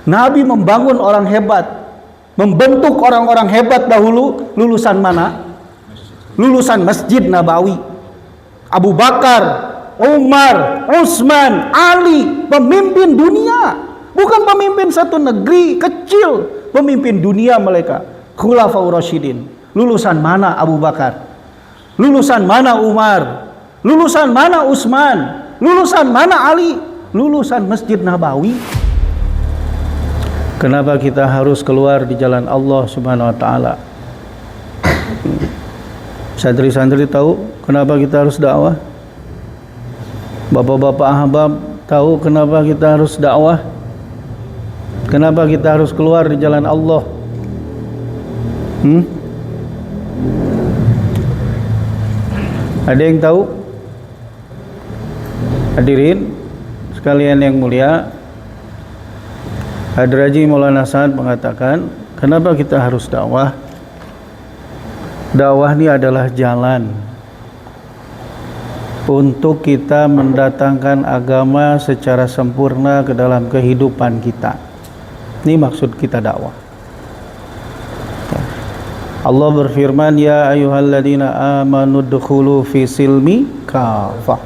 Nabi membangun orang hebat, membentuk orang-orang hebat dahulu. Lulusan mana? Lulusan Masjid Nabawi. Abu Bakar, Umar, Utsman, Ali, pemimpin dunia. Bukan pemimpin satu negeri kecil, pemimpin dunia mereka. Khulafaur Rasyidin. Lulusan mana Abu Bakar? Lulusan mana Umar? Lulusan mana Utsman? Lulusan mana Ali? Lulusan Masjid Nabawi. Kenapa kita harus keluar di jalan Allah Subhanahu wa taala? Santri-santri tahu kenapa kita harus dakwah? Bapak-bapak ahbab tahu kenapa kita harus dakwah? Kenapa kita harus keluar di jalan Allah? Ada yang tahu? Hadirin sekalian yang mulia, Hadraji Maulana Sa'ad mengatakan, kenapa kita harus dakwah? Dakwah ini adalah jalan untuk kita mendatangkan agama secara sempurna ke dalam kehidupan kita. Ini maksud kita dakwah. Allah berfirman, ya ayyuhalladzina amanu dkhulu fi silmi kafah.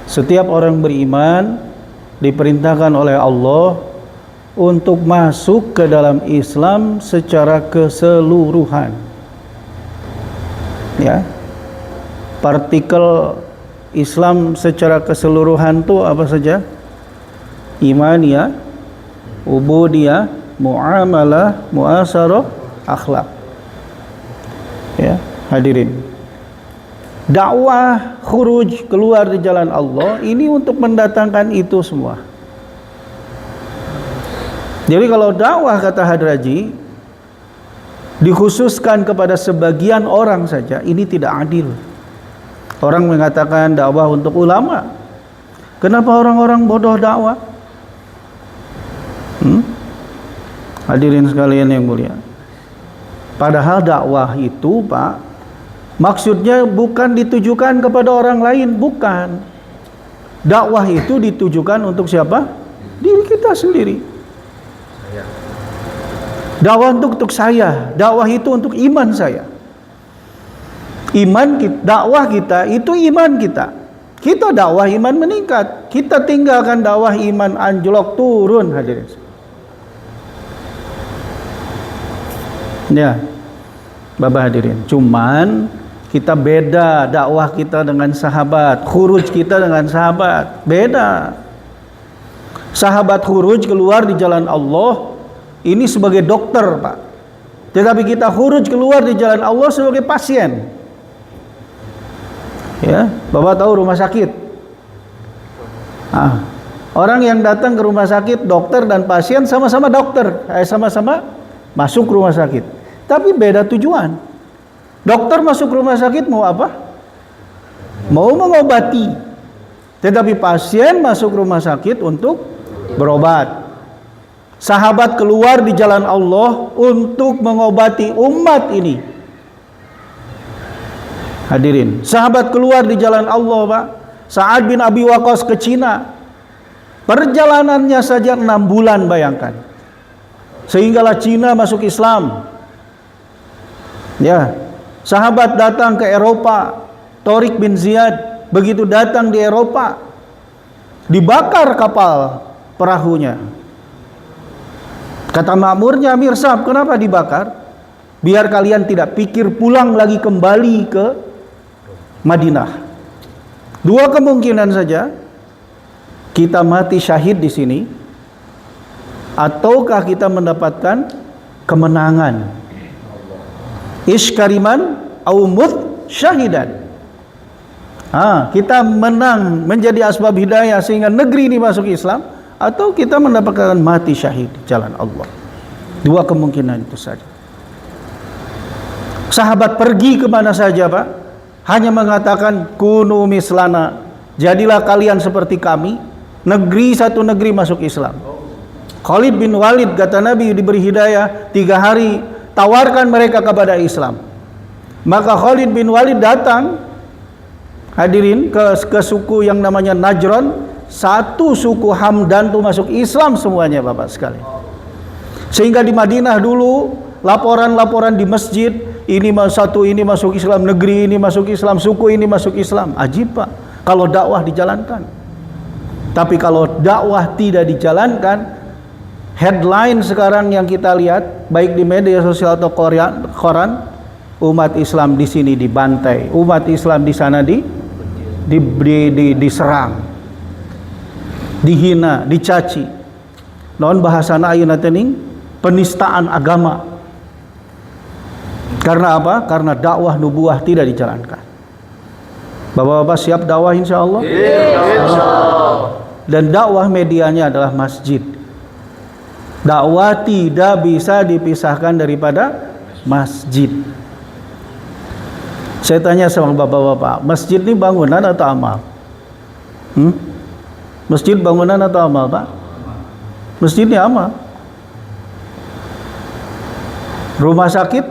Setiap orang beriman diperintahkan oleh Allah untuk masuk ke dalam Islam secara keseluruhan. Ya. Partikel Islam secara keseluruhan itu apa saja? Imaniyah, ubudiyah, muamalah, muasarah, akhlak. Ya, hadirin. Dakwah khuruj, keluar di jalan Allah, ini untuk mendatangkan itu semua. Jadi kalau dakwah, kata Hadraji, dikhususkan kepada sebagian orang saja, ini tidak adil. Orang mengatakan dakwah untuk ulama. Kenapa orang-orang bodoh dakwah? Hadirin sekalian yang mulia. Padahal dakwah itu, Pak, maksudnya bukan ditujukan kepada orang lain, bukan. Dakwah itu ditujukan untuk siapa? Diri kita sendiri. Dakwah untuk saya, dakwah itu untuk iman saya. Iman kita, dakwah kita itu iman kita. Kita dakwah iman meningkat, kita tinggalkan dakwah iman anjlok turun, hadirin. Ya, Bapak hadirin. Cuman kita beda dakwah kita dengan sahabat, khuruj kita dengan sahabat, beda. Sahabat khuruj keluar di jalan Allah ini sebagai dokter, Pak. Tetapi kita khuruj keluar di jalan Allah sebagai pasien. Ya, Bapak tahu rumah sakit. Orang yang datang ke rumah sakit, dokter dan pasien sama-sama dokter, sama-sama masuk rumah sakit. Tapi beda tujuan. Dokter masuk rumah sakit mau apa? Mau mengobati. Tetapi pasien masuk rumah sakit untuk berobat. Sahabat keluar di jalan Allah untuk mengobati umat ini. Hadirin, sahabat keluar di jalan Allah, Pak. Sa'ad bin Abi Waqqas ke Cina. Perjalanannya saja 6 bulan, bayangkan. Sehinggalah Cina masuk Islam. Ya, sahabat datang ke Eropa. Tariq bin Ziyad begitu datang di Eropa, dibakar kapal perahunya. Kata makmurnya, Mirsab, kenapa dibakar? Biar kalian tidak pikir pulang lagi kembali ke Madinah. 2 kemungkinan saja, kita mati syahid di sini, ataukah kita mendapatkan kemenangan. Iskariman au mut syahidan. Kita menang menjadi asbab hidayah sehingga negeri ini masuk Islam, atau kita mendapatkan mati syahid di jalan Allah. 2 kemungkinan itu saja. Sahabat pergi kemana saja, Pak, hanya mengatakan kunu mislana, jadilah kalian seperti kami. Satu negeri masuk Islam. Khalid bin Walid, kata Nabi, diberi hidayah 3 hari, tawarkan mereka kepada Islam. Maka Khalid bin Walid datang, hadirin, ke suku yang namanya Najran. Satu suku Hamdan itu masuk Islam semuanya, Bapak sekalian. Sehingga di Madinah dulu laporan-laporan di masjid, ini masuk Islam negeri, ini masuk Islam suku, ini masuk Islam. Ajib Pak, kalau dakwah dijalankan. Tapi kalau dakwah tidak dijalankan, headline sekarang yang kita lihat baik di media sosial atau koran, umat Islam di sini dibantai, umat Islam di sana diserang, dihina, dicaci. Non bahasana ayeuna teuing penistaan agama. Karena apa? Karena dakwah nubuah tidak dijalankan. Bapak-bapak siap dakwah insyaallah? Insyaallah. Dan dakwah medianya adalah masjid. Dakwah tidak bisa dipisahkan daripada masjid. Saya tanya sama bapak-bapak, masjid ini bangunan atau amal? Masjid bangunan atau amal, Pak? Masjid ini amal. Rumah sakit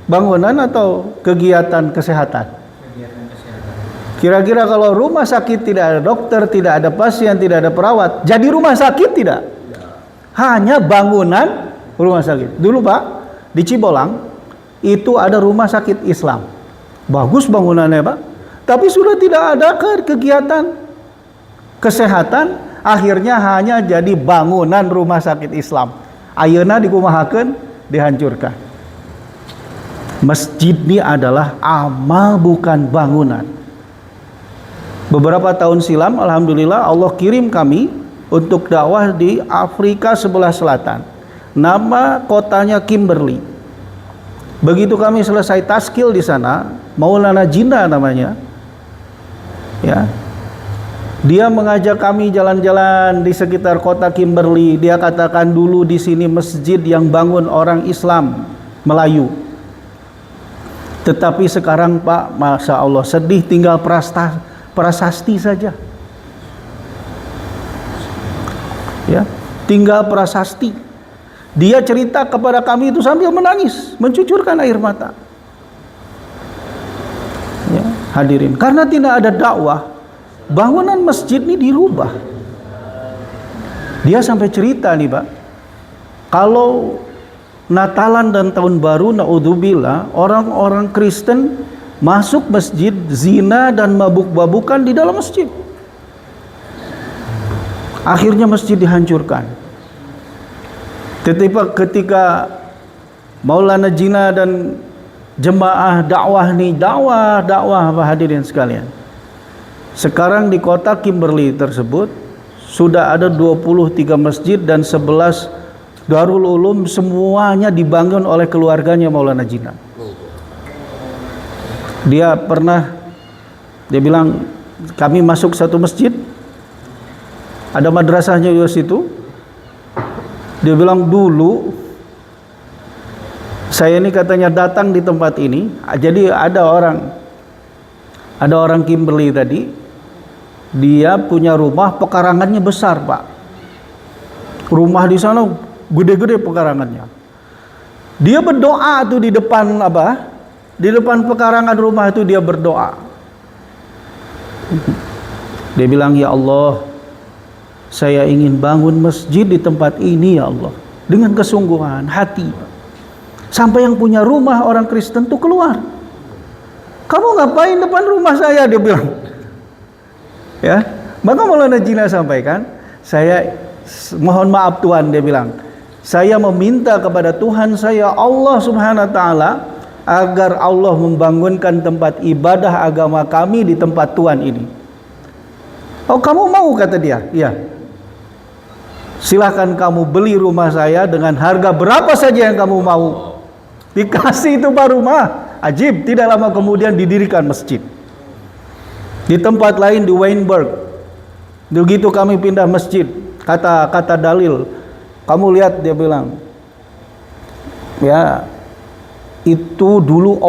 bangunan atau kegiatan kesehatan? Kira-kira kalau rumah sakit tidak ada dokter, tidak ada pasien, tidak ada perawat, jadi rumah sakit tidak? Hanya bangunan rumah sakit. Dulu Pak, di Cibolang itu ada rumah sakit Islam. Bagus bangunannya Pak, tapi sudah tidak ada kegiatan kesehatan, akhirnya hanya jadi bangunan rumah sakit Islam. Ayeuna dikumahakeun, dihancurkan. Masjid ini adalah amal bukan bangunan. Beberapa tahun silam alhamdulillah Allah kirim kami untuk dakwah di Afrika sebelah selatan. Nama kotanya Kimberley. Begitu kami selesai taskil di sana, Maulana Jinna namanya. Ya. Dia mengajak kami jalan-jalan di sekitar kota Kimberley. Dia katakan dulu di sini masjid yang bangun orang Islam Melayu. Tetapi sekarang Pak, Masya Allah, sedih tinggal prasasti saja. Ya, tinggal prasasti. Dia cerita kepada kami itu sambil menangis, mencucurkan air mata. Ya, hadirin, karena tidak ada dakwah, bangunan masjid ini dirubah. Dia sampai cerita nih Pak, kalau Natalan dan Tahun Baru, naudzubillah, orang-orang Kristen masuk masjid, zina dan mabuk-mabukan di dalam masjid. Akhirnya masjid dihancurkan. Ketika Maulana Jinna dan jemaah dakwah nih, dakwah hadirin sekalian. Sekarang di kota Kimberley tersebut sudah ada 23 masjid dan 11 Darul Ulum, semuanya dibangun oleh keluarganya Maulana Jinna. Dia bilang, kami masuk satu masjid, ada madrasahnya di situ. Dia bilang dulu saya ini katanya datang di tempat ini, jadi ada orang Kimberley tadi, dia punya rumah pekarangannya besar Pak. Rumah di sana gede-gede pekarangannya. Dia berdoa tuh di depan di depan pekarangan rumah itu dia berdoa. Dia bilang, ya Allah, saya ingin bangun masjid di tempat ini ya Allah, dengan kesungguhan hati. Sampai yang punya rumah orang Kristen tuh keluar. Kamu ngapain depan rumah saya? Dia bilang. Ya, maka Maulana Jinna sampaikan, saya mohon maaf Tuhan, dia bilang, saya meminta kepada Tuhan saya Allah Subhanahu wa taala agar Allah membangunkan tempat ibadah agama kami di tempat Tuhan ini. Oh, kamu mau? Kata dia. Iya. Silahkan kamu beli rumah saya dengan harga berapa saja yang kamu mau. Dikasih itu Pak rumah. Ajib, tidak lama kemudian didirikan masjid. Di tempat lain di Weinberg. Begitu kami pindah masjid, kata dalil, kamu lihat, dia bilang, ya itu dulu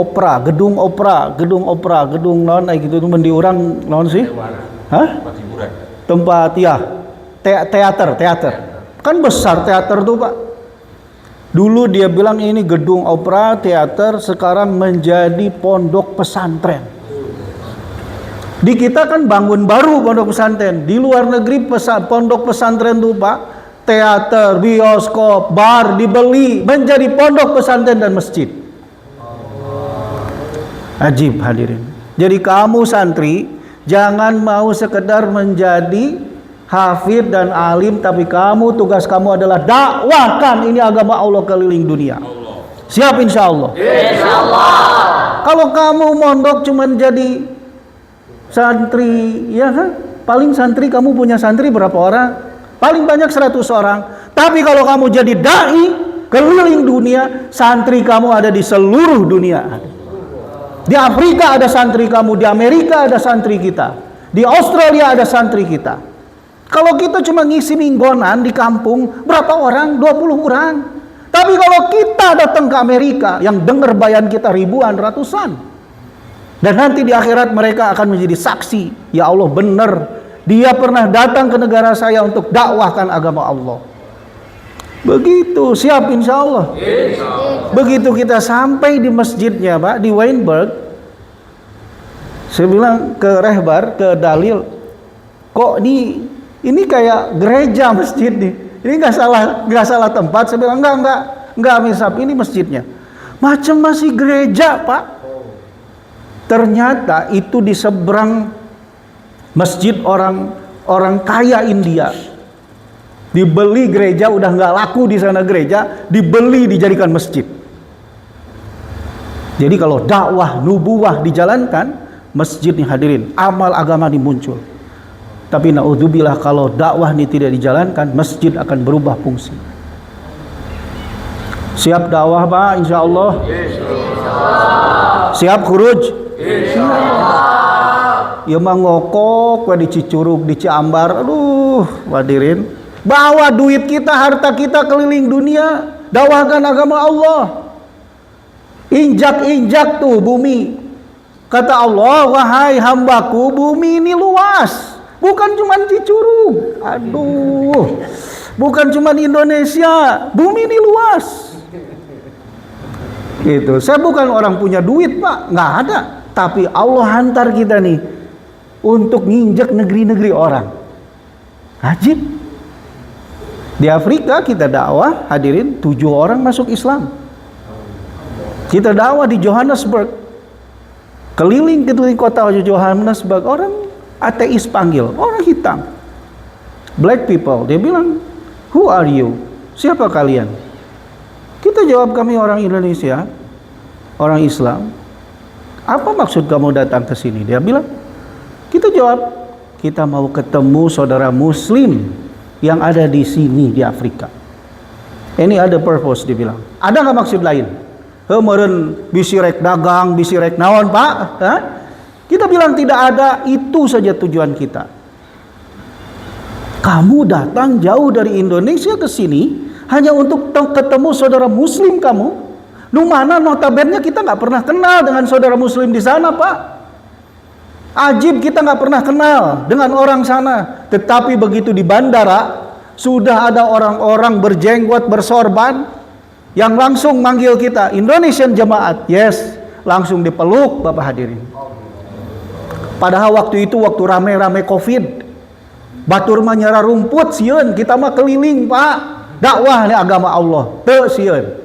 gedung opera, gedung non gitu itu mendiurang non sih? Hah? Tempat ya teater. Kan besar teater tuh Pak. Dulu dia bilang ini gedung opera, teater, sekarang menjadi pondok pesantren. Di kita kan bangun baru pondok pesantren. Di luar negeri pondok pesantren tuh Pak, teater, bioskop, bar dibeli menjadi pondok pesantren dan masjid. Ajib hadirin. Jadi kamu santri jangan mau sekedar menjadi hafid dan alim, tapi kamu tugas kamu adalah dakwahkan ini agama Allah keliling dunia. Siap insya Allah. Kalau kamu mondok cuman jadi santri, ya kan? Paling santri kamu punya santri berapa orang? Paling banyak 100 orang. Tapi kalau kamu jadi dai keliling dunia, santri kamu ada di seluruh dunia. Di Afrika ada santri kamu, di Amerika ada santri kita, di Australia ada santri kita. Kalau kita cuma ngisi minggonan di kampung, berapa orang? 20 orang. Tapi kalau kita datang ke Amerika, yang dengar bayan kita ribuan, ratusan. Dan nanti di akhirat mereka akan menjadi saksi. Ya Allah benar, dia pernah datang ke negara saya untuk dakwahkan agama Allah. Begitu, siap insya Allah. Begitu kita sampai di masjidnya Pak, di Weinberg, saya bilang ke Rehbar, ke Dalil, kok ini kayak gereja masjid nih. Ini nggak salah tempat. Saya bilang enggak misap, ini masjidnya. Macam masih gereja Pak. Ternyata itu di seberang masjid orang kaya India. Dibeli gereja, udah nggak laku di sana gereja, dibeli dijadikan masjid. Jadi kalau dakwah nubuwah dijalankan, masjid nih hadirin, amal agama dimuncul. Tapi naudzubillah kalau dakwah ini tidak dijalankan, masjid akan berubah fungsi. Siap dakwah Pak, insya Allah. Siap khuruj. Ya mangokok di Cicurug, di Ciambar, aduh, hadirin. Bawa duit kita, harta kita keliling dunia, dakwahkan agama Allah. Injak-injak tuh bumi. Kata Allah, wahai hambaku, bumi ini luas. Bukan cuma Cicurug. Aduh. Bukan cuma Indonesia, bumi ini luas. Gitu. Saya bukan orang punya duit, Pak, nggak ada. Tapi Allah hantar kita nih untuk nginjek negeri-negeri orang. Ajib. Di Afrika kita dakwah, hadirin, 7 orang masuk Islam. Kita dakwah di Johannesburg, keliling kota Johannesburg, orang ateis panggil, orang hitam, black people. Dia bilang, who are you? Siapa kalian? Kita jawab, kami orang Indonesia, orang Islam. Apa maksud kamu datang ke sini? Dia bilang, kita jawab, kita mau ketemu saudara Muslim yang ada di sini di Afrika. Ini ada purpose, dibilang. Ada nggak maksud lain? Meren bisi rek dagang, bisi rek naon Pak? Hah? Kita bilang tidak ada, itu saja tujuan kita. Kamu datang jauh dari Indonesia ke sini hanya untuk ketemu saudara Muslim kamu. Lu mana notabene kita nggak pernah kenal dengan saudara Muslim di sana Pak. Ajib, kita nggak pernah kenal dengan orang sana. Tetapi begitu di bandara sudah ada orang-orang berjenggot, bersorban yang langsung manggil kita, Indonesian Jemaat. Yes, langsung dipeluk Bapak hadirin. Padahal waktu itu waktu rame-rame Covid, batur mah nyara rumput sieun, kita mah keliling Pak, dakwah nih agama Allah teu sieun.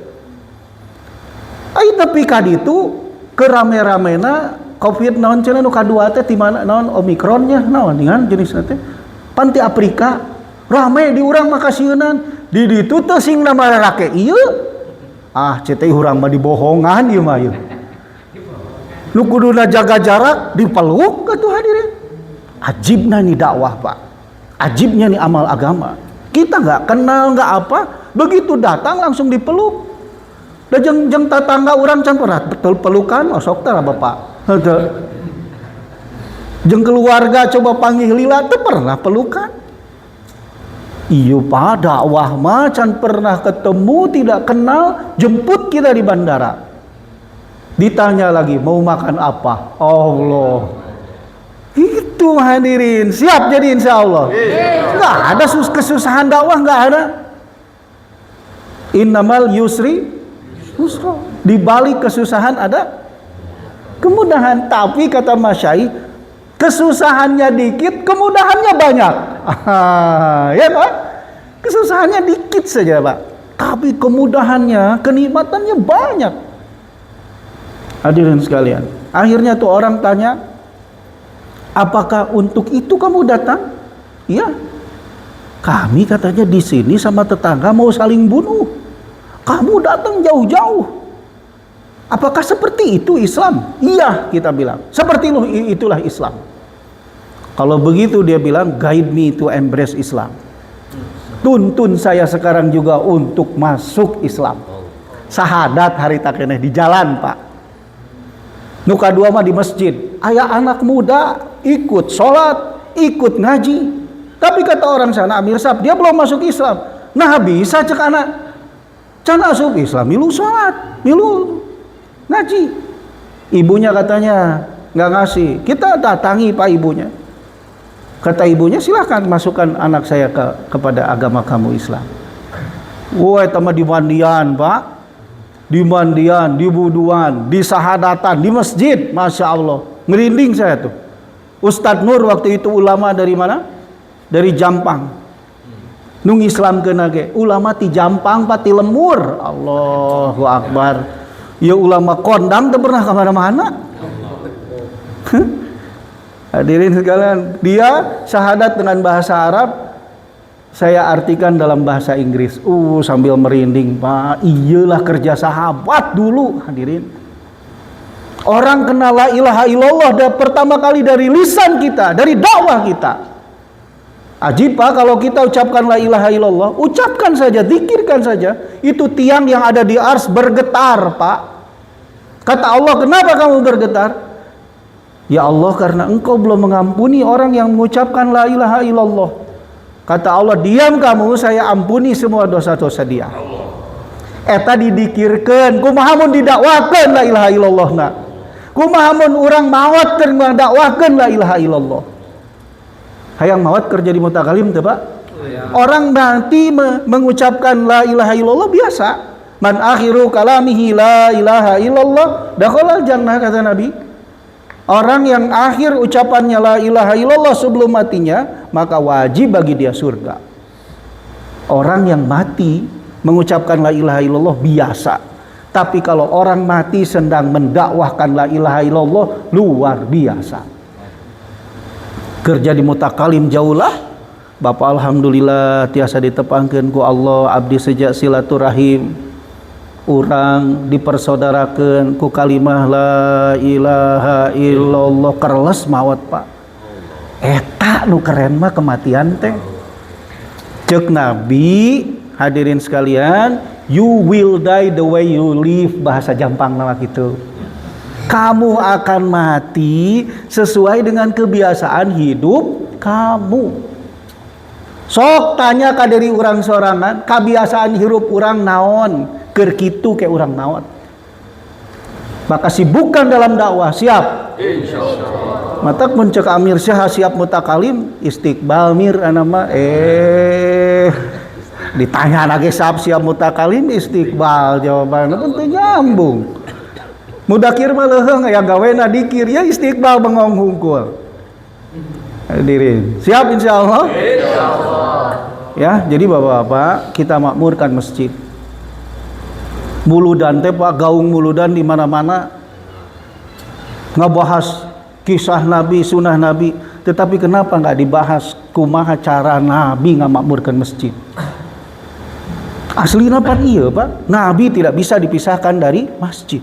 Ai tapi kaditu kerame-ramena Covid naon cenah nu kadua teh ti mana naon Omikronnya naon dengan jenis teh panti Afrika rame di urang makasieun di ditu teh sing nama rarake ieu ceteu urang mah dibohongan ieu mah ieu nu kuduna jaga jarak dipeluk atuh hadirin. Ajibna nih dakwah Pak, ajibnya nih amal agama. Kita nggak kenal nggak apa, begitu datang langsung dipeluk. Da jeung tetangga urang can pernah betul pelukan sok tah Bapak. Jeung keluarga coba panggil lila teu pernah pelukan. Iya Pak, dakwah mah can pernah ketemu, tidak kenal, jemput kita di bandara. Ditanya lagi mau makan apa? Allah. Itu hadirin, siap jadi insya Allah. Nggak ada kesusahan dakwah, nggak ada. Innamal yusri yusra. Di balik kesusahan ada kemudahan. Tapi kata Masyai, kesusahannya dikit, kemudahannya banyak. Ya Pak? Kesusahannya dikit saja, Pak. Tapi kemudahannya, kenikmatannya banyak. Hadirin sekalian, akhirnya tuh orang tanya, apakah untuk itu kamu datang? Iya. Kami katanya di sini sama tetangga mau saling bunuh. Kamu datang jauh-jauh. Apakah seperti itu Islam? Iya, kita bilang. Seperti itulah Islam. Kalau begitu dia bilang, guide me to embrace Islam. Tuntun saya sekarang juga untuk masuk Islam. Sahadat hari takeneh di jalan, Pak. Nuka dua mah di masjid. Ayah anak muda ikut sholat, ikut ngaji. Tapi kata orang sana, Amir Sab, dia belum masuk Islam. Nah bisa cek anak. Can masuk Islam, milu sholat, milu ngaji. Ibunya katanya nggak ngasih. Kita datangi Pak ibunya. Kata ibunya, silahkan masukkan anak saya kepada agama kamu Islam. Woi, tambah di mandian, Pak. Di mandian, di wuduan, di sahadatan, di masjid. Masya Allah. Merinding saya tuh. Ustadz Nur waktu itu ulama dari mana? Dari Jampang. Nung Islam kenage. Ulama ti Jampang, Pak, ti Lemur. Allahu Akbar. Ya ulama kondang tuh pernah kemana-mana. Hadirin sekalian, dia syahadat dengan bahasa Arab, saya artikan dalam bahasa Inggris. Sambil merinding, Pak. Iyalah kerja sahabat dulu, hadirin. Orang kenal la ilaha illallah pertama kali dari lisan kita, dari dakwah kita. Ajib, Pak, kalau kita ucapkan la ilaha illallah, ucapkan saja, zikirkan saja, itu tiang yang ada di ars bergetar, Pak. Kata Allah, kenapa kamu bergetar? Ya Allah, karena engkau belum mengampuni orang yang mengucapkan la ilaha illallah. Kata Allah, diam kamu, saya ampuni semua dosa-dosa dia. Eta didikirkan, kumaha mun didakwakeun la ilaha illallah na. Kumaha mun urang maot keur ngdakwakeun la ilaha illallah. Hayang maot kerja di mutakalim teu, Pak? Orang nanti mengucapkan la ilaha illallah biasa. Man akhiru kalamihi la ilaha illallah dakhalal jannah, kata Nabi. Orang yang akhir ucapannya la ilaha illallah sebelum matinya, maka wajib bagi dia surga. Orang yang mati mengucapkan la ilaha illallah biasa. Tapi kalau orang mati sedang mendakwahkan la ilaha illallah, luar biasa. Kerja di mutakalim jauhlah. Bapak alhamdulillah tiasa ditepangkeun ku Allah, abdi sejak silaturahim. Urang dipersaudarakeun ku kalimah la ilaha illallah, kerles mawat, Pak. Eta nu keren mah kematian teh. Cek Nabi, hadirin sekalian, you will die the way you live, bahasa Jampang nama gitu. Kamu akan mati sesuai dengan kebiasaan hidup kamu. Sok tanya ka dari urang sorangan, kebiasaan hidup urang naon? Keur kitu ke urang naon. Maka sibukkan dalam dakwah, siap? Insyaallah. Matak mun ceuk Amir Syah siap mutakalim, istiqbal mir anama ditanya lagi siap mutakalim, istiqbal jawabanna pun teu nyambung. Mudakir mah leuheung aya gawena dikir, ya istiqbal bengong hungkul. Hadirin, siap insyaallah? Insyaallah. Ya, jadi Bapak-bapak, kita makmurkan masjid. Muludan teh, Pak, gaung muludan di mana-mana ngebahas kisah Nabi, sunnah Nabi, tetapi kenapa nggak dibahas kumaha cara Nabi ngamakmurkan masjid? Aslina pan iya, Pak, Nabi tidak bisa dipisahkan dari masjid.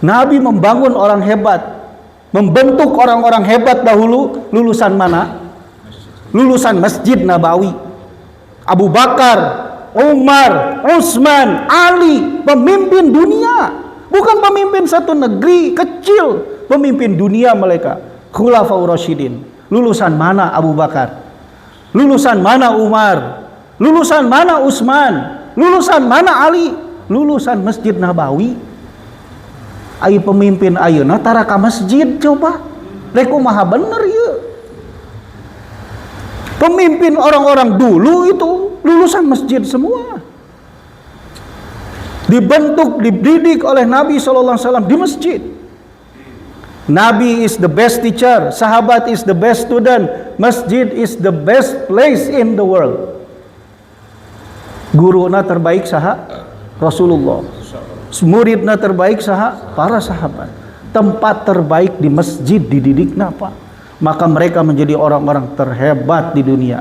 Nabi membangun orang hebat, membentuk orang-orang hebat dahulu. Lulusan mana? Lulusan Masjid Nabawi. Abu Bakar, Umar, Utsman, Ali, pemimpin dunia. Bukan pemimpin satu negeri kecil, pemimpin dunia mereka. Khulafaur Rasyidin. Lulusan mana Abu Bakar? Lulusan mana Umar? Lulusan mana Utsman? Lulusan mana Ali? Lulusan Masjid Nabawi. Ai pemimpin ayeuna tara ka masjid coba. Rek kumaha bener ieu. Pemimpin orang-orang dulu itu lulusan masjid semua. Dibentuk, dididik oleh Nabi SAW di masjid. Nabi is the best teacher, sahabat is the best student, masjid is the best place in the world. Guruna terbaik saha? Rasulullah. Muridna terbaik saha? Para sahabat. Tempat terbaik di masjid dididikna Pak. Maka mereka menjadi orang-orang terhebat di dunia.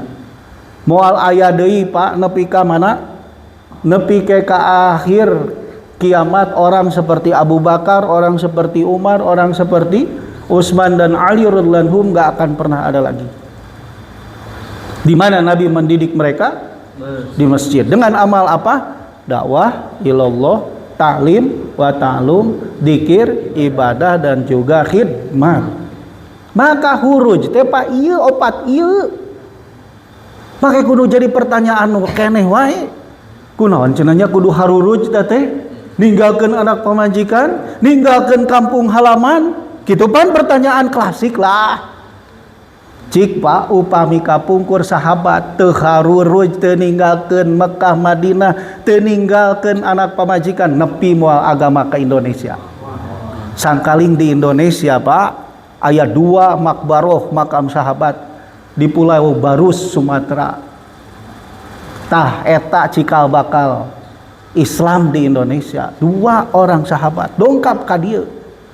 Moal aya deui Pak nepi ka mana? Nepi ke akhir kiamat orang seperti Abu Bakar, orang seperti Umar, orang seperti Utsman dan Ali radhiyallahu anhum gak akan pernah ada lagi. Di mana Nabi mendidik mereka? Di masjid. Dengan amal apa? Dakwah ilallah, ta'lim wa ta'lum, dzikir, ibadah dan juga khidmat. Maka huruj teh Pak ieu opat ieu. Make kudu jadi pertanyaan nu keneh wae. Kunaon cenanya kudu haruruj teh? Ninggalkeun anak pamajikan, ninggalkeun kampung halaman. Kitu pan pertanyaan klasik lah. Cik Pak upami kapungkur sahabat teu haruruj teu ninggalkeun Mekah Madinah, teu ninggalkeun anak pamajikan nepi moal agama ke Indonesia. Sangkaling di Indonesia Pak aya 2 makbaroh makam sahabat di Pulau Barus Sumatera. Tah eta cikal bakal Islam di Indonesia. 2 orang sahabat dongkap ka dieu.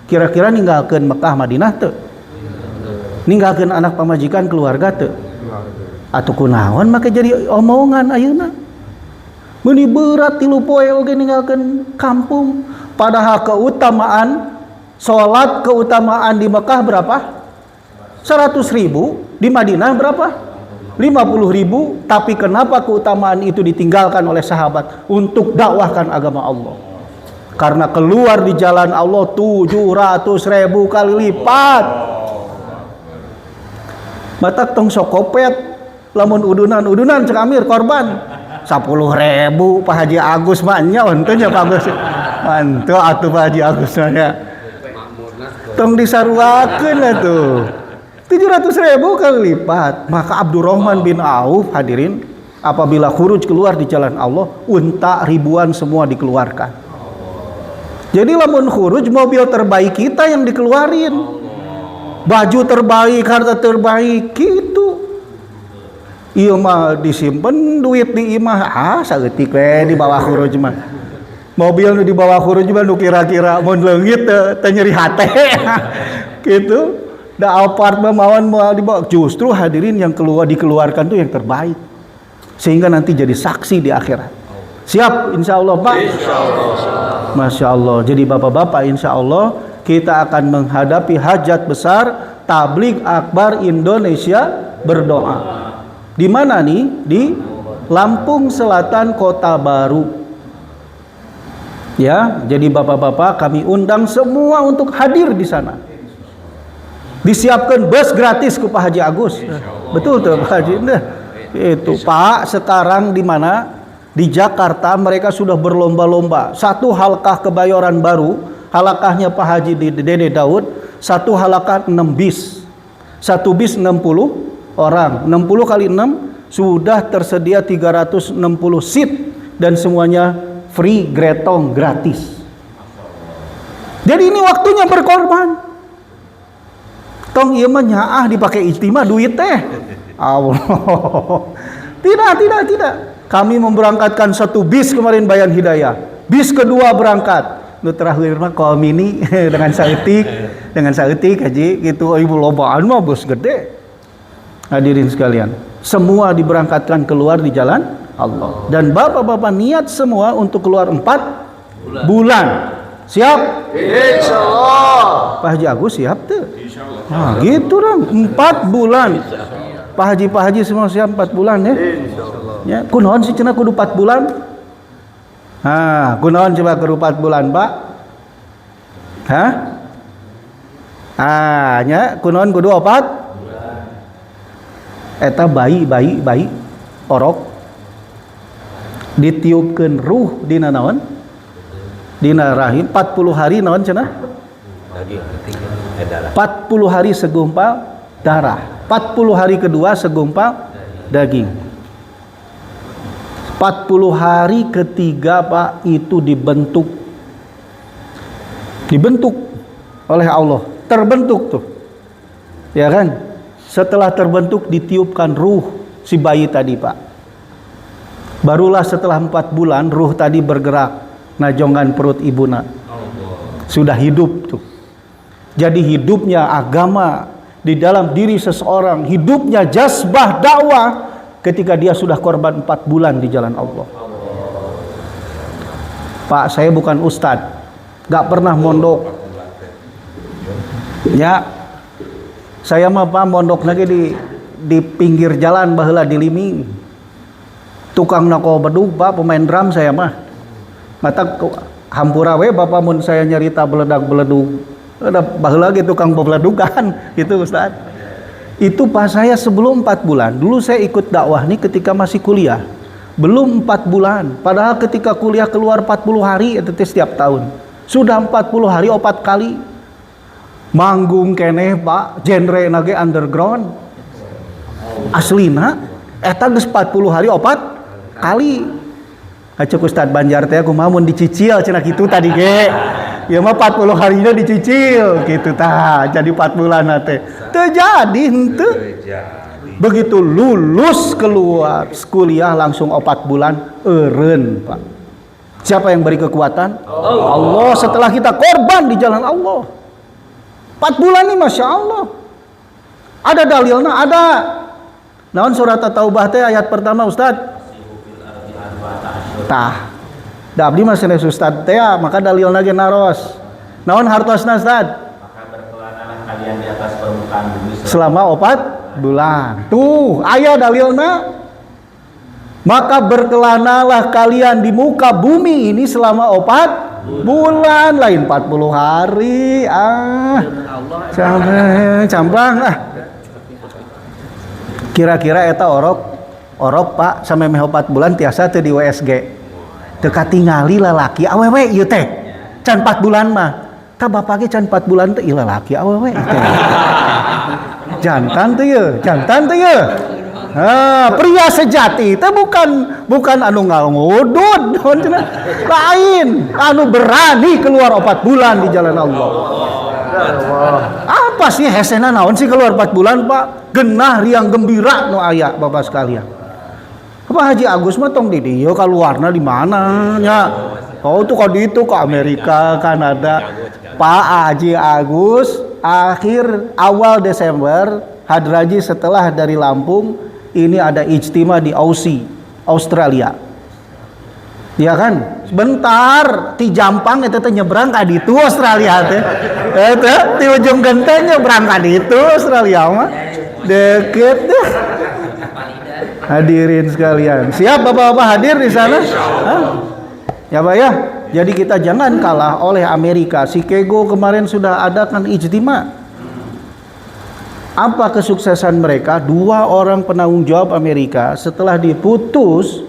Kira-kira ninggalkeun Mekah Madinah teu? Ninggalkeun anak pamajikan keluarga teu? Atuh kunaon make jadi omongan ayeuna? Meuni berat 3 poe oge ninggalkeun kampung. Padahal keutamaan salat, keutamaan di Mekah berapa? 100.000, di Madinah berapa? 50.000. Tapi kenapa keutamaan itu ditinggalkan oleh sahabat untuk dakwahkan agama Allah? Karena keluar di jalan Allah 700.000 kali lipat. Batak tong sokopet lamun udunan cek Amir korban 10.000 Pak Haji Agus mah nya henteu nya Pak Agus. Mantu atuh Pak Haji Agus nya. Tong disaruakeun atuh. 700.000 kali lipat. Maka Abdurrahman bin Auf hadirin, apabila khuruj keluar di jalan Allah, unta ribuan semua dikeluarkan. Jadi lamun khuruj mobil terbaik kita yang dikeluarin. Baju terbaik, harta terbaik gitu. Ieu mah disimpen duit di imah saeutik we di bawah khuruj mah. Mobil nu di bawah khuruj mah nu kira-kira mun leungit teu nyeri hate. Gitu. Da Alphard mawon moal dibawa. Justru hadirin yang dikeluarkan tuh yang terbaik. Sehingga nanti jadi saksi di akhirat. Siap insyaallah Pak? Insyaallah. Masya Allah. Jadi bapak-bapak insyaallah kita akan menghadapi hajat besar Tabligh Akbar Indonesia berdoa. Di mana nih? Di Lampung Selatan Kota Baru. Ya, jadi bapak-bapak kami undang semua untuk hadir di sana. Disiapkan bus gratis ke Pak Haji Agus. Betul tuh Pak Haji. Nah, itu Pak sekarang di mana? Di Jakarta mereka sudah berlomba-lomba. Satu halakah Kebayoran Baru, halakahnya Pak Haji Dede Daud, satu halakah 6 bis. Satu bis 60 orang. 60 kali 6 sudah tersedia 360 seat dan semuanya free gretong gratis. Jadi ini waktunya berkorban. Tong ieu mah nyaah dipake ijtimah duit teh. Allah. Tidak. Kami memberangkatkan 1 bis kemarin Bayan Hidayah. Bis kedua berangkat. Nu terakhir mah Kol Mini dengan saeutik haji gitu ibu lobaan mah bus gede. Hadirin sekalian, semua diberangkatkan keluar di jalan Allah. Dan bapak-bapak niat semua untuk keluar 4 bulan. Siap? Insyaallah. Pak Haji Agus siap tuh? Insyaallah. Nah, gitu dong, 4 bulan. Pak Haji semua siap 4 bulan ya? Insyaallah. Ya, kunaon sih cenah kudu 4 bulan? Nah, kunaon coba kudu 4 bulan, Pak? Hah? Ah, nya kunaon kudu 4 bulan. Eta bayi orok ditiupkeun ruh dina naon? Dina rahim 40 hari naon cenah? 40 hari segumpal darah. 40 hari kedua segumpal daging. 40 hari ketiga Pak itu dibentuk oleh Allah, terbentuk tuh. Ya kan? Setelah terbentuk ditiupkan ruh si bayi tadi Pak. Barulah setelah 4 bulan ruh tadi bergerak najongan perut ibuna. Sudah hidup tuh. Jadi hidupnya agama di dalam diri seseorang, hidupnya jazbah dakwah ketika dia sudah korban 4 bulan di jalan Allah. Pak, saya bukan ustadz, gak pernah mondok. Ya, saya mah Pak mondok lagi di pinggir jalan baheula di Liming. Tukang nako bedug Pak, pemain drum saya mah. Mata hampura we Bapak mun saya nyarita beledak-beledug. Ada baheula ge tukang bebeledugan gitu Ustaz. Itu Pak saya sebelum 4 bulan. Dulu saya ikut dakwah nih ketika masih kuliah. Belum 4 bulan. Padahal ketika kuliah keluar 40 hari itu setiap tahun. Sudah 40 hari 4 kali. Manggung keneh Pak, genre nage underground. Aslina eta geus 40 hari 4 kali. Acuk Ustad Banjar teh kumaha mun dicicil cenah kitu tadi ge. Ya mah 40 harinya dicicil gitu tah. Jadi 4 bulan teh. Teu jadi henteu. Begitu lulus keluar kuliah langsung 4 bulan eureun Pak. Siapa yang beri kekuatan? Allah. Setelah kita korban di jalan Allah 4 bulan nih Masya Allah. Ada dalilnya? Ada. Naon surat At-Taubah teh ayat pertama Ustaz? Tah. Da abdi mah sanes Ustaz teh maka dalilna ge naros. Naon hartosna Ustaz? Maka berkelanalah kalian di atas permukaan bumi selama 4 bulan. Tuh, aya dalilna. Maka berkelanalah kalian di muka bumi ini selama 4 bulan, lain 40 hari. Campang ah. Kira-kira eta orok Pak sampai meh 4 bulan tiasa teu di WSG. Teu katingali lalaki awewe ieu teh. Can 4 bulan mah. Tah bapak ge can 4 bulan teh ieu lalaki awewe teh. Jantan teh ye. Pria sejati itu bukan anu ngudud, lain anu berani keluar 4 bulan di jalan Allah. Apa sih hesena naon sih keluar 4 bulan Pak? Genah riang gembira nu aya Bapak sekalian. Apa Haji Agus mah tong di dieu kaluarna di mana nya? Oh tuh kok itu ke Amerika, Kanada. Pak Haji Agus awal Desember hadraji setelah dari Lampung ini ada ijtima di Aussie, Australia. Ya kan? Sebentar ti Jampang eta teh nyebrang ka ditu Australia teh. Eta ti ujung genteng nyebrang ka ditu Australia mah. Deket deh. Hadirin sekalian. Siap Bapak-bapak hadir di sana? Ya Pak ya. Jadi kita jangan kalah oleh Amerika. Chicago kemarin sudah adakan ijtima. Apa kesuksesan mereka? 2 orang penanggung jawab Amerika setelah diputus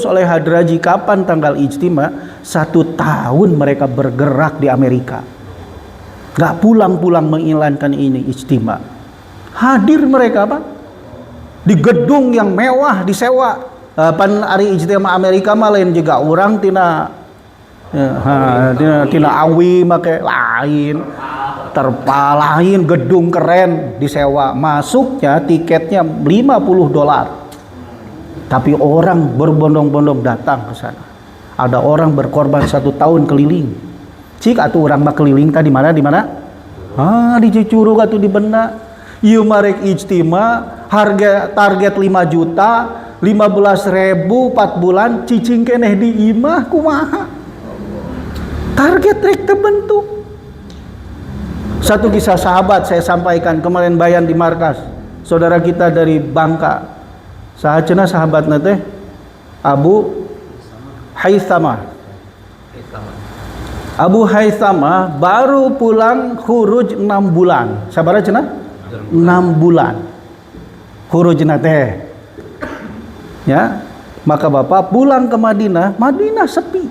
oleh hadraji kapan tanggal ijtima, 1 tahun mereka bergerak di Amerika. Gak pulang-pulang mengilankan ini ijtima. Hadir mereka Pak di gedung yang mewah disewa. Pan ari ijtima Amerika mah lain juga orang tina awi make lain. Terpalahin gedung keren disewa, masuknya tiketnya $50, tapi orang berbondong-bondong datang ke sana. Ada orang berkorban 1 tahun keliling. Cik atuh orang mah keliling tadi mana di Ci Curug atuh di Benda. Ieu marek ijtima harga target 5 juta, 15.000 4 bulan cicing keneh di imah kumaha. Target rek terbentuk. Satu kisah sahabat saya sampaikan kemarin bayan di markas. Saudara kita dari Bangka. Sahaceuna sahabatna teh Abu Haitsamah. Abu Haitsamah baru pulang khuruj 6 bulan. Sabaraha cenah? 6 bulan. Khurujna teh. Ya, maka Bapak pulang ke Madinah, Madinah sepi.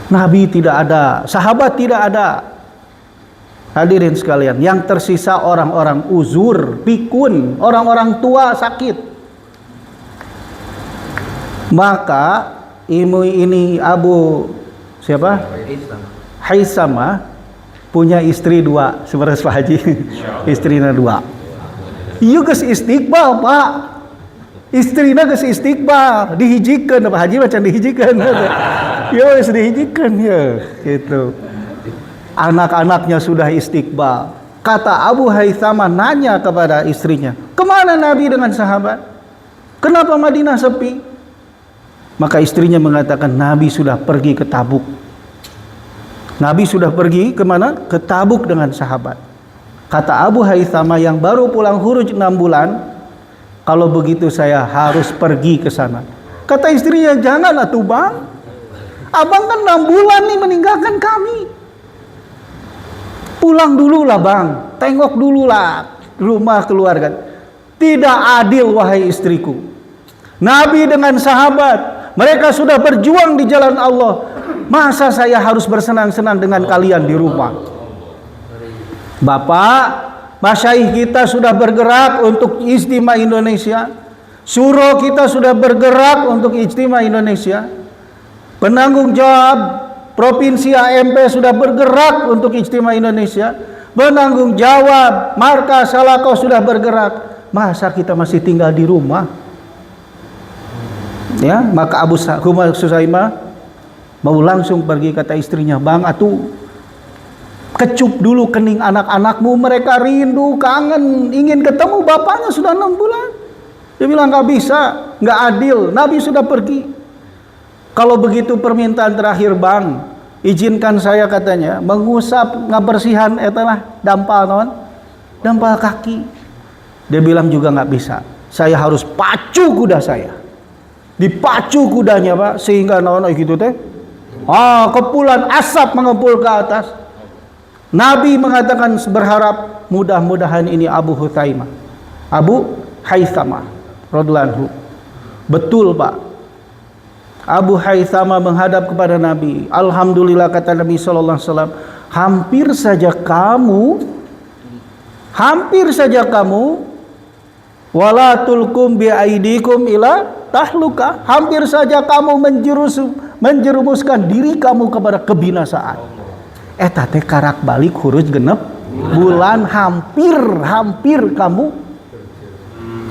Nabi tidak ada, sahabat tidak ada. Hadirin sekalian, yang tersisa orang-orang uzur, pikun, orang-orang tua sakit. Maka ini Abu siapa? Haitsamah punya istri 2, seperti Pak Haji. Istrinya 2. Ieu geus istiqbal, Pak. Istrina geus istiqbal, dihijikeun apa haji macam dihijikeun. Ya wis dihijikeun ya, gitu. Anak-anaknya sudah istiqbal. Kata Abu Haitsamah nanya kepada istrinya, "Kemana Nabi dengan sahabat? Kenapa Madinah sepi?" Maka istrinya mengatakan, "Nabi sudah pergi ke Tabuk." Nabi sudah pergi kemana? Ke Tabuk dengan sahabat. Kata Abu Haitsamah yang baru pulang huruj 6 bulan, "Kalau begitu saya harus pergi ke sana." Kata istrinya, "Jangan atuh bang, abang kan 6 bulan nih meninggalkan kami. Pulang dulu lah bang, tengok dulu lah rumah keluarga." Tidak adil wahai istriku. Nabi dengan sahabat, mereka sudah berjuang di jalan Allah. Masa saya harus bersenang-senang dengan kalian di rumah? Bapak, masyaikh kita sudah bergerak untuk Ijtima Indonesia. Suro kita sudah bergerak untuk Ijtima Indonesia. Penanggung jawab Provinsi AMP sudah bergerak untuk Ijtima Indonesia. Penanggung jawab Markas Salako sudah bergerak. Masa kita masih tinggal di rumah? Ya, maka Abu Susaimah mau langsung pergi, kata istrinya, "Bang, atuh kecup dulu kening anak-anakmu, mereka rindu, kangen, ingin ketemu bapaknya sudah 6 bulan. Dia bilang nggak bisa, nggak adil, Nabi sudah pergi. Kalau begitu permintaan terakhir bang, izinkan saya, katanya, mengusap ngabersihan etalah dampal non, dampal kaki. Dia bilang juga nggak bisa, saya harus pacu kuda saya. Dipacu kudanya pak, sehingga non gitu teh, kepulan asap mengepul ke atas. Nabi mengatakan berharap mudah-mudahan ini Abu Haitsamah radhiyallahu anhu. Betul Pak. Abu Haitsamah menghadap kepada Nabi. Alhamdulillah, kata Nabi sallallahu alaihi wasallam, hampir saja kamu wala tulkum bi aidikum ila tahluka, hampir saja kamu menjerumuskan diri kamu kepada kebinasaan. Eta teh karak balik huruj genep bulan, hampir kamu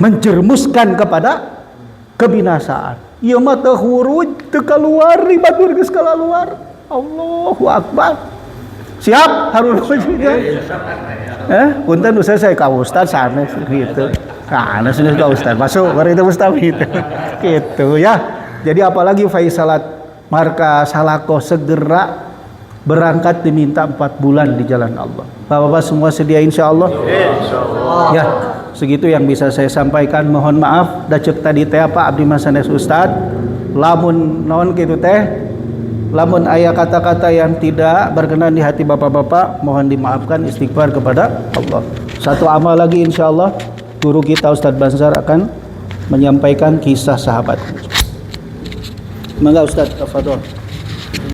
menjerumuskan kepada kebinasaan. Ieu mah teh huruj teu kaluar, ribatur geus kaluar. Allahu akbar. Siap harun huruj. Punten saya ka ustaz sanes gitu. Nah, sudah ka ustaz. Masuk bari itu ustaz gitu. Gitu ya. Jadi apalagi Faisalat Markas Salako segera berangkat, diminta 4 bulan di jalan Allah. Bapak-bapak semua sedia insyaallah? Insyaallah. Ya, segitu yang bisa saya sampaikan. Mohon maaf dacek tadi teh Pak Abdi Masanes Ustad, lamun naon kitu teh, lamun aya kata-kata yang tidak berkenan di hati bapak-bapak, mohon dimaafkan, istighfar kepada Allah. Satu amal lagi insyaallah guru kita Ustadz Banzar akan menyampaikan kisah sahabat. Mangga Ustadz, tafadhol.